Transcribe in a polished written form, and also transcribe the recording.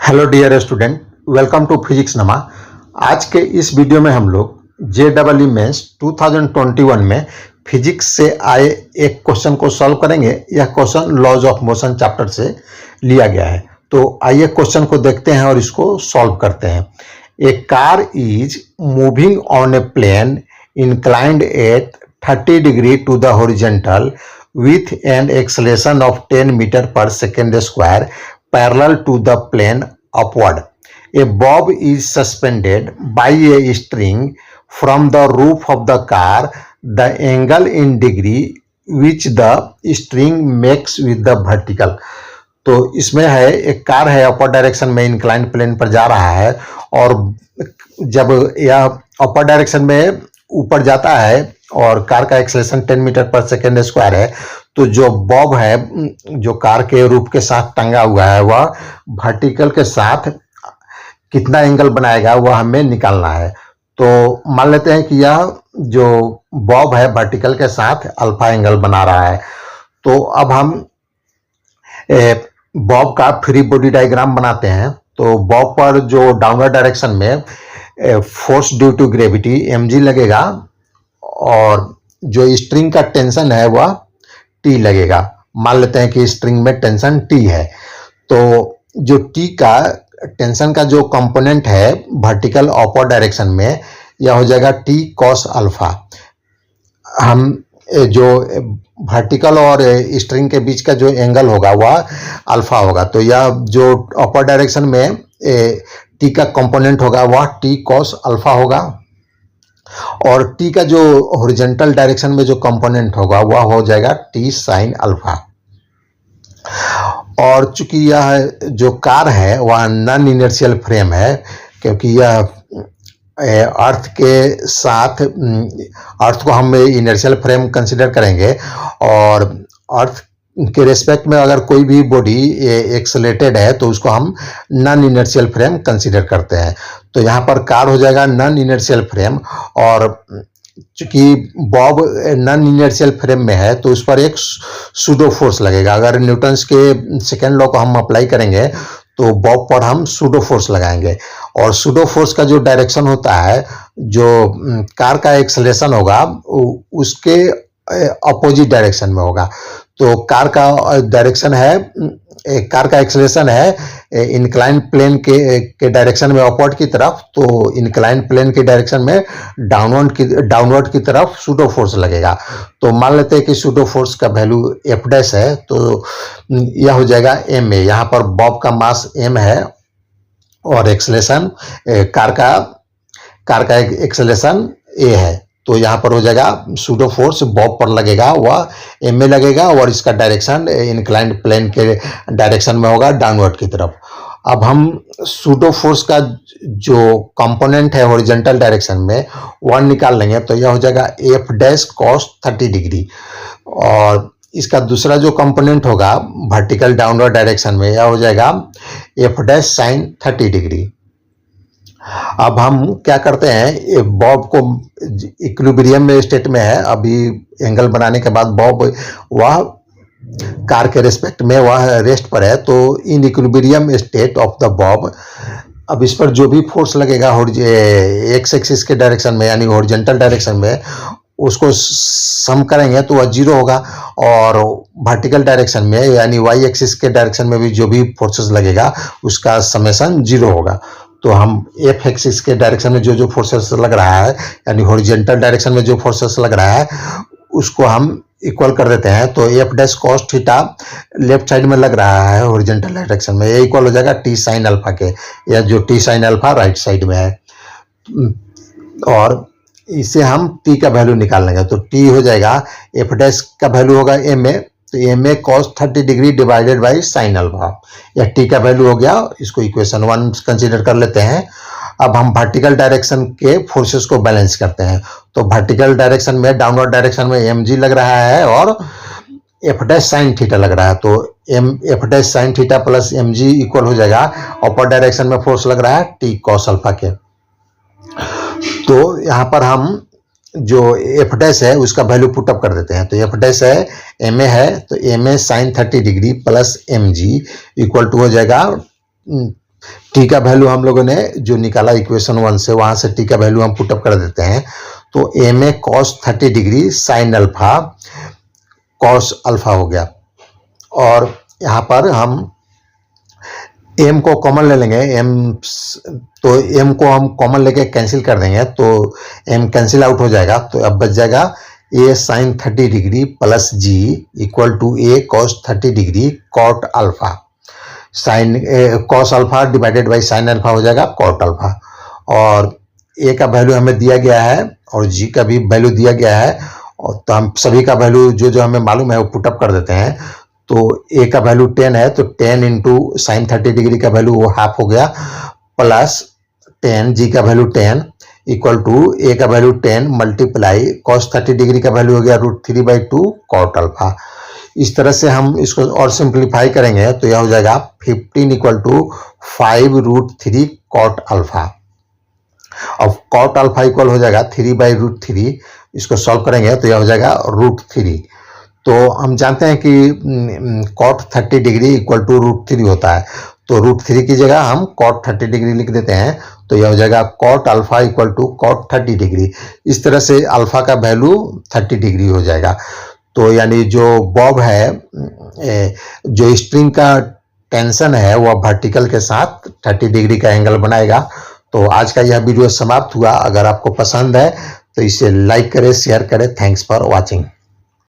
Hello dear student, welcome to physics नमा। आज के इस वीडियो में हम लोग JEE मेंस 2021 में फिजिक्स से आए एक क्वेश्चन को सॉल्व करेंगे। यह question laws of motion chapter से लिया गया है। तो आइए क्वेश्चन को देखते हैं और इसको सॉल्व करते हैं। A car is moving on a plane inclined at 30 degree to the horizontal with an acceleration of 10 meter per second square parallel to the plane upward. A bob is suspended by a string from the roof of the car. The angle in degree which the string makes with the vertical. तो इसमें है एक car है, upper direction में inclined plane पर जा रहा है और जब यह अपर डायरेक्शन में ऊपर जाता है और कार का एक्सेलरेशन 10 मीटर पर सेकेंड स्क्वायर है, तो जो बॉब है जो कार के रूफ के साथ टंगा हुआ है वह वर्टिकल के साथ कितना एंगल बनाएगा वह हमें निकालना है। तो मान लेते हैं कि यह जो बॉब है वर्टिकल के साथ अल्फा एंगल बना रहा है। तो अब हम बॉब का फ्री बॉडी डायग्राम बनाते हैं। तो बॉब पर जो डाउनवर्ड डायरेक्शन में force due to gravity mg लगेगा और जो स्ट्रिंग का टेंशन है वह T लगेगा। मान लेते हैं कि स्ट्रिंग में टेंशन T है। तो जो T का टेंशन का जो कंपोनेंट है वर्टिकल अपर डायरेक्शन में यह हो जाएगा T cos अल्फा। हम जो वर्टिकल और स्ट्रिंग के बीच का जो एंगल होगा वह अल्फा होगा। तो यह जो अपर डायरेक्शन में T का कंपोनेंट होगा वह T cos अल्फा होगा और T का जो हॉरिजॉन्टल डायरेक्शन में जो कंपोनेंट होगा वह हो जाएगा T sin अल्फा। और चूंकि यह जो कार है वह नॉन इनर्शियल फ्रेम है, क्योंकि यह अर्थ के साथ अर्थ को हम इनर्शियल फ्रेम कंसिडर करेंगे और अर्थ के रेस्पेक्ट में अगर कोई भी बॉडी एक्सेलरेटेड है तो उसको हम नॉन इनर्शियल फ्रेम कंसिडर करते हैं। तो यहाँ पर कार हो जाएगा नॉन इनर्शियल फ्रेम और चूंकि बॉब नॉन इनर्शियल फ्रेम में है तो उस पर एक सूडो फोर्स लगेगा। अगर न्यूटन्स के सेकेंड लॉ को हम अप्लाई करेंगे तो बॉब पर हम सूडो फोर्स लगाएंगे और सूडो फोर्स का जो डायरेक्शन होता है, जो कार का एक्सेलरेशन होगा उसके अपोजिट डायरेक्शन में होगा। तो कार का डायरेक्शन है, कार का एक्सेलरेशन है इंक्लाइन प्लेन के डायरेक्शन में अपवर्ड की तरफ, तो इंक्लाइन प्लेन के डायरेक्शन में डाउनवर्ड की तरफ सूडो फोर्स लगेगा। तो मान लेते हैं कि सूडो फोर्स का वैल्यू F डैश है, तो यह हो जाएगा ma। यहाँ पर बॉब का मास m है और एक्सेलरेशन कार का एक्सेलरेशन a है। तो यहाँ पर हो जाएगा सूडो फोर्स बॉब पर लगेगा वह ma लगेगा और इसका डायरेक्शन इंक्लाइंड प्लेन के डायरेक्शन में होगा डाउनवर्ड की तरफ। अब हम सूडो फोर्स का जो कंपोनेंट है हॉरिजॉन्टल डायरेक्शन में वह निकाल लेंगे। तो यह हो जाएगा F डैश cos 30 डिग्री और इसका दूसरा जो कंपोनेंट होगा वर्टिकल डाउनवर्ड डायरेक्शन में यह हो जाएगा F डैश sin 30 डिग्री। अब हम क्या करते हैं, बॉब को इक्विलिब्रियम में स्टेट में है, अभी एंगल बनाने के बाद बॉब वह कार के रेस्पेक्ट में वह रेस्ट पर है। तो in equilibrium state of the Bob अब इस पर जो भी फोर्स लगेगा एक्स एक्सिस के डायरेक्शन में यानी हॉरिजॉन्टल डायरेक्शन में उसको सम करेंगे तो वह जीरो होगा और वर्टिकल डायरेक्शन में यानी वाई एक्सिस के डायरेक्शन में भी जो भी फोर्सेस लगेगा उसका समेशन जीरो होगा। तो हम एफ एक्सिस के डायरेक्शन में जो फोर्सेस लग रहा है यानी हॉरिजॉन्टल डायरेक्शन में जो फोर्सेस लग रहा है उसको हम इक्वल कर देते हैं। तो F dash cos theta left side में लग रहा है हॉरिजॉन्टल डायरेक्शन में, ये इक्वल हो जाएगा टी साइन अल्फा के, या जो T sine alpha right side में है। और इसे हम टी का वैल्यू निकाल लेंगे। तो टी हो जाएगा एफ डैश का वैल्यू होगा एम ए, तो M A cos 30 degree divided by sine alpha, या टी का वैल्यू हो गया। इसको इक्वेशन 1 कंसीडर कर लेते हैं। अब हम वर्टिकल डायरेक्शन के फोर्सेस को बैलेंस करते हैं। तो वर्टिकल डायरेक्शन में डाउनवर्ड डायरेक्शन में mg लग रहा है और एफ डैश साइन थीटा लग रहा है। तो F dash sine theta plus mg equal हो जाएगा अपर डायरेक्शन में फोर्स लग रहा है टी cos अल्फा के। तो यहाँ पर हम जो एफ डैश है उसका वैल्यू पुटअप कर देते हैं। तो एफ डैश है एम ए है, तो M A sine 30 degree plus mg equal to हो जाएगा टी का वैल्यू हम लोगों ने जो निकाला इक्वेशन 1 से, वहां से टी का वैल्यू हम पुटअप कर देते हैं। तो M A cos 30 degree sine alpha cos alpha हो गया। और यहाँ पर हम एम को कॉमन ले लेंगे, तो एम को हम कॉमन लेके कैंसिल कर देंगे, तो एम कैंसिल आउट हो जाएगा। तो अब बच जाएगा a sine 30 degree plus g equal to a cos 30 degree cot alpha. Sine cos alpha divided by sine alpha हो जाएगा कॉट अल्फा। और ए का वैल्यू हमें दिया गया है और जी का भी वैल्यू दिया गया है, और तो हम सभी का वैल्यू जो जो हमें मालूम है वो पुटअप कर देते हैं। तो ए का वैल्यू 10 है, तो 10 इंटू साइन 30 डिग्री का वैल्यू वो हाफ हो गया, प्लस 10 जी का वैल्यू 10 इक्वल टू ए का वैल्यू 10 मल्टीप्लाई कॉस 30 डिग्री का वैल्यू हो गया √3/2 कॉट अल्फा। इस तरह से हम इसको और सिंप्लीफाई करेंगे तो यह हो जाएगा 15 इक्वल टू 5√3 कॉट अल्फा। अब कॉट अल्फा इक्वल हो जाएगा 3/√3, इसको सॉल्व करेंगे तो यह हो जाएगा √3। तो हम जानते हैं कि कॉट 30 डिग्री इक्वल टू √3 होता है, तो √3 की जगह हम कॉट 30 डिग्री लिख देते हैं, तो यह हो जाएगा cot alpha equal to cot 30 degree. इस तरह से अल्फा का वैल्यू 30 डिग्री हो जाएगा। तो यानी जो बॉब है, जो स्प्रिंग का टेंशन है वह वर्टिकल के साथ 30 डिग्री का एंगल बनाएगा। तो आज का यह वीडियो समाप्त हुआ। अगर आपको पसंद है तो इसे लाइक करें, शेयर करें। Thanks for watching.